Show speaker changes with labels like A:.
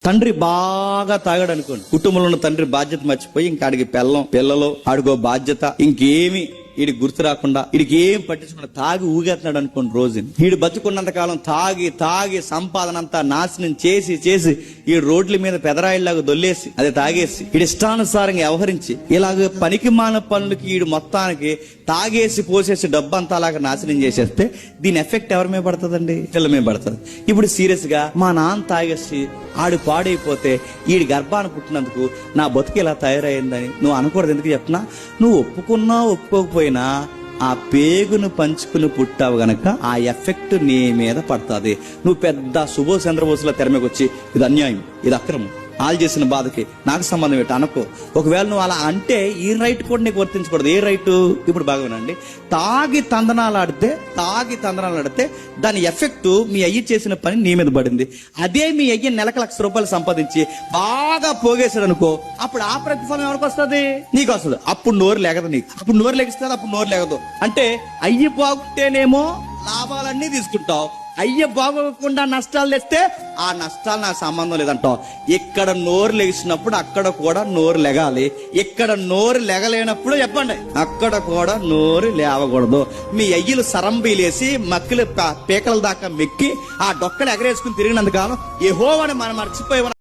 A: తండ్రి బాగా తాగాడు అనుకోండి, కుటుంబంలో ఉన్న తండ్రి బాధ్యత మర్చిపోయి ఇంకా ఆడికి పిల్లలు ఆడికో బాధ్యత, ఇంకేమి వీడికి గుర్తు రాకుండా వీడికి ఏం పట్టించకుండా తాగి ఊగేస్తున్నాడు అనుకోండి. రోజుని వీడు బతుకున్నంత కాలం తాగి సంపాదన అంతా నాశనం చేసి ఈ రోడ్ల మీద పెదరాయిల్లాగా దొల్లేసి అదే తాగేసి వీడి ఇష్టానుసారంగా వ్యవహరించి ఇలాగ పనికిమాల పనులకి వీడు మొత్తానికి తాగేసి పోసేసి డబ్బంతా అలాగా నాశనం చేసేస్తే దీని ఎఫెక్ట్ ఎవరి మీద పడుతుందండి? పిల్లల మీద పడుతుంది. ఇప్పుడు సీరియస్ గా మా నాన్న తాగేసి ఆడు పాడైపోతే ఈడి గర్భాన్ని పుట్టినందుకు నా బతుకు ఇలా తయారైందని నువ్వు అనకూడదు. ఎందుకు చెప్తున్నా, నువ్వు ఒప్పుకున్నా ఒప్పుకోకపోయినా ఆ పేగును పంచుకుని పుట్టావు గనక ఆ ఎఫెక్ట్ నీ మీద పడుతుంది. నువ్వు పెద్ద సుభాష్ చంద్రబోస్లో తెర మీదకి వచ్చి ఇది అన్యాయం, ఇది అక్రమం, వాళ్ళు చేసిన బాధకి నాకు సంబంధం ఏంటి అనుకో. ఒకవేళ నువ్వు అలా అంటే ఈ రైట్ కూడా నీకు వర్తించకూడదు. ఏ రైటు? ఇప్పుడు బాగా వినండి. తాగి తందనాలు ఆడితే దాని ఎఫెక్ట్ మీ అయ్యి చేసిన పని నీ మీద పడింది. అదే మీ అయ్యి నెలకు ₹1,00,000 సంపాదించి బాగా పోగేశాడు అనుకో, అప్పుడు ఆ ప్రతిఫలం ఎవరికి వస్తుంది? నీకు వస్తుంది. అప్పుడు నోరు లేగదు నీకు. అప్పుడు నోరు లెగిస్తుంది, అప్పుడు నోరు లేగదు. అంటే అయ్యి బాగుంటేనేమో లాభాలన్నీ తీసుకుంటావు, అయ్య బాగోకుండా నష్టాలు తెస్తే ఆ నష్టాలు నాకు సంబంధం లేదంటావు. ఇక్కడ నోరు లెగిసినప్పుడు అక్కడ కూడా నోరు లెగాలి. ఇక్కడ నోరు లెగలేనప్పుడు చెప్పండి, అక్కడ కూడా నోరు లేవకూడదు. మీ అయ్యలు సరంబీలేసి మక్కులు పీకల దాకా మెక్కి ఆ డొక్కలు ఎగరేసుకుని తిరిగినందుకు యెహోవాని మనం మర్చిపోయి